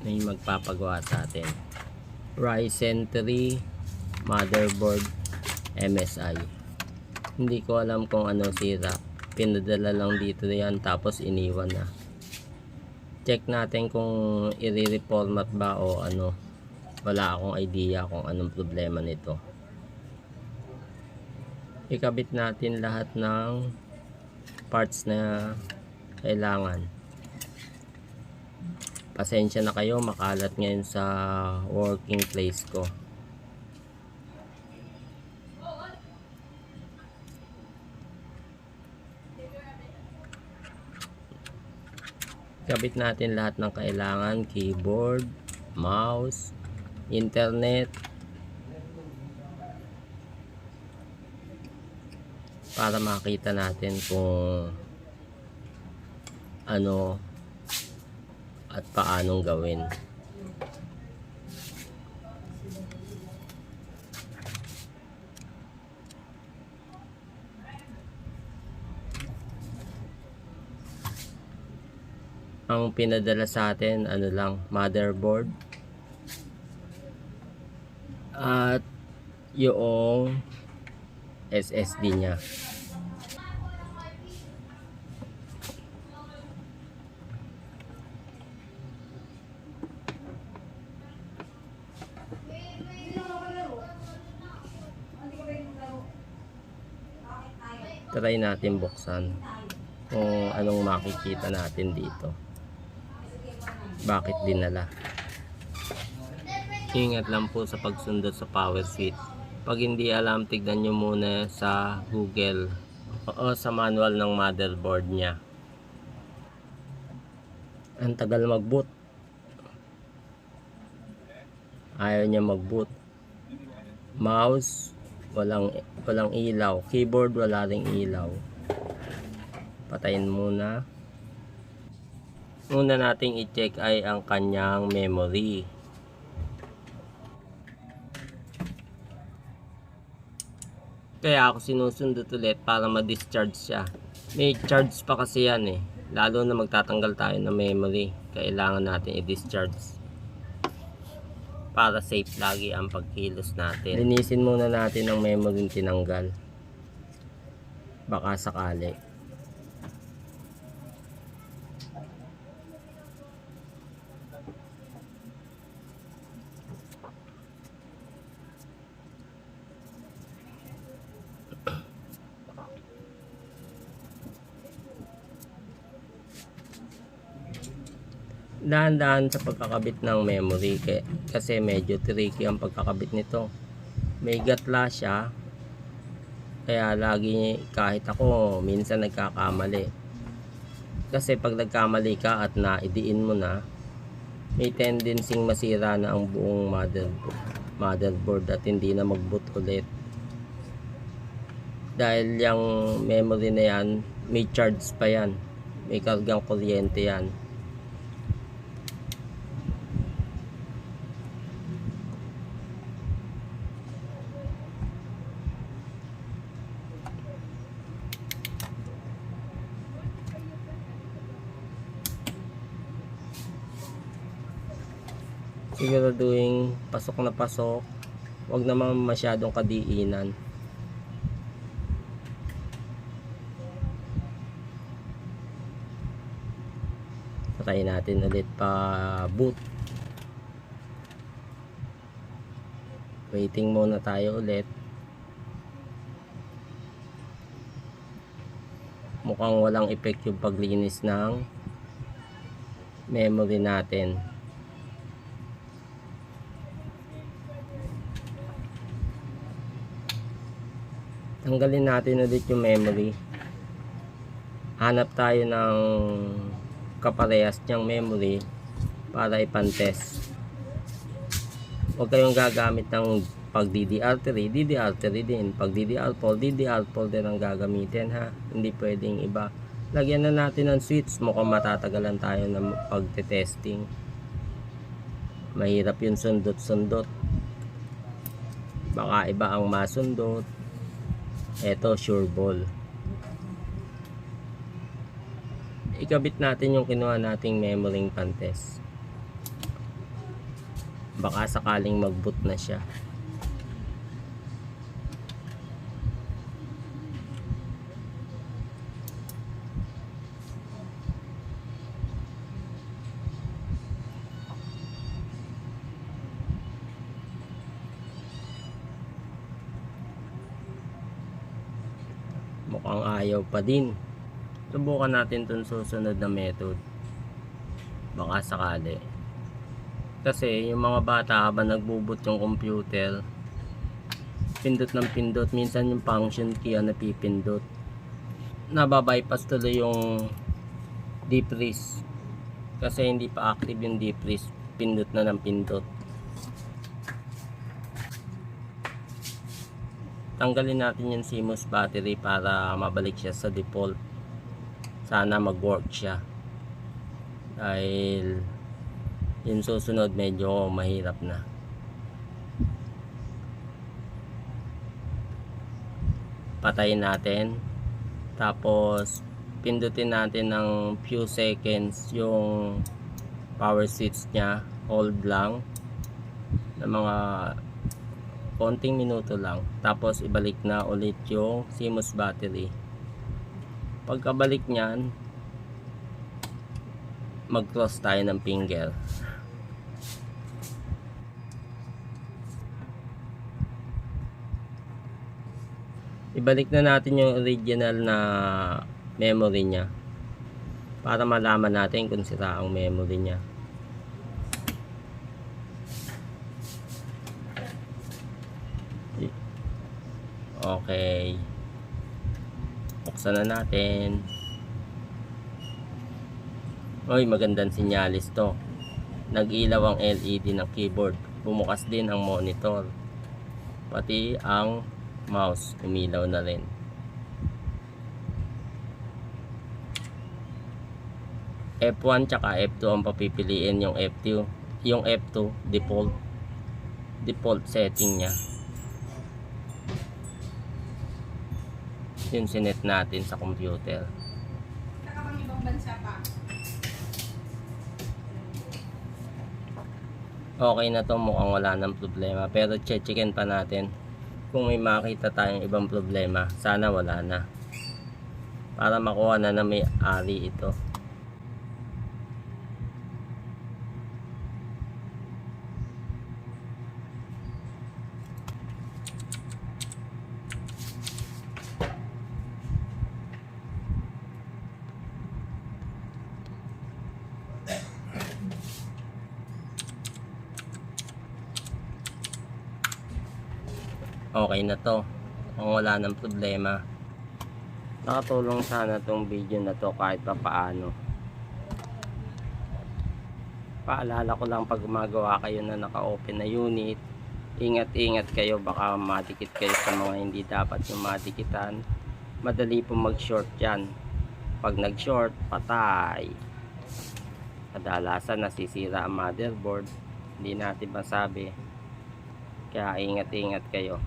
may magpapagawa sa atin. Ryzen 3 motherboard MSI. Hindi ko alam kung ano sira, pinadala lang dito yan tapos iniwan na. Check natin kung i-reformat ba o ano. Wala akong idea kung anong problema nito. Ikabit natin lahat ng parts na kailangan. Pasensya na kayo, makalat ngayon sa working place ko. Ikabit natin lahat ng kailangan, keyboard, mouse, internet, para makita natin kung ano at paanong gawin. Ang pinadala sa atin ano lang, motherboard at yung SSD nya. Try natin buksan kung anong makikita natin dito. Bakit dinala? Ingat lang po sa pagsundot sa power switch. Pag hindi alam, tignan nyo muna sa Google o sa manual ng motherboard nya. Ang tagal mag-boot. Ayaw niya mag-boot. Mouse, walang ilaw. Keyboard, wala ring ilaw. Patayin muna. Una nating i-check ay ang kanyang memory. Kaya ako sinusundot ulit para ma-discharge siya. May charge pa kasi yan eh. Lalo na magtatanggal tayo ng memory. Kailangan natin i-discharge. Para safe lagi ang pagkilos natin. Linisin muna natin ang memory tinanggal. Baka sakali. Dahan-dahan sa pagkakabit ng memory kasi medyo tricky ang pagkakabit nito. May gatla siya, kaya lagi kahit ako minsan nagkakamali. Kasi pag nagkamali ka at naidiin mo na, may tendency masira na ang buong motherboard at hindi na mag-boot ulit. Dahil yung memory na yan, may charge pa yan, may kargang kuryente yan. Siguraduhin pasok na pasok, huwag naman masyadong kadiinan. Try natin ulit pa boot. Waiting muna tayo ulit. Mukhang walang effect yung paglinis ng memory natin. Tanggalin natin ulit yung memory. Hanap tayo ng kaparehas niyang memory para ipantest. Huwag kayong gagamit ng pag DDR3 din. Pag DDR4 din ang gagamitin ha. Hindi pwedeng iba. Lagyan na natin ng switch. Mukhang matatagalan tayo ng pagte-testing. Mahirap yung sundot-sundot. Baka iba ang masundot. Eto, sure ball. Ikabit natin yung kinuha nating memory pantest. baka sakaling mag-boot na siya. Mukhang ayaw pa din. Subukan natin itong susunod na method, baka sakali. Kasi yung mga bata habang nagbuboot yung computer, pindot ng pindot, minsan yung function key ang napipindot, nababypass tuloy yung deep freeze kasi hindi pa active yung deep freeze, pindot na ng pindot. Tanggalin natin yung CMOS battery para mabalik siya sa default. Sana mag-work siya, dahil yung susunod medyo mahirap na. Patayin natin, tapos pindutin natin ng few seconds yung power switch nya, hold lang ng mga konting minuto lang, tapos ibalik na ulit yung CMOS battery. Pagkabalik nyan, mag-cross tayo ng finger. Ibalik na natin yung original na memory nya para malaman natin kung sira ang memory nya. Okay, buksan na natin. Oy, magandang sinyalis to. Nag-ilaw ang LED ng keyboard, bumukas din ang monitor, pati ang mouse umilaw na rin. F1 tsaka F2 ang papipiliin. Yung F2 default setting nya. Yun sinet natin sa computer. Nakapang ibang bansa pa. Okay na to, mukhang wala ng problema, pero checkin pa natin kung may makita tayong ibang problema. Sana wala na, para makuha na may ari ito. Okay na to, kung wala ng problema. Nakatulong sana tong video na to kahit pa paano. Paalala ko lang, pag gumagawa kayo na naka-open na unit, ingat-ingat kayo, baka madikit kayo sa mga hindi dapat yung madikitan. Madali po mag-short yan. Pag nag-short, patay. Kadalasan nasisira ang motherboard, hindi natin masabi. Kaya ingat-ingat kayo.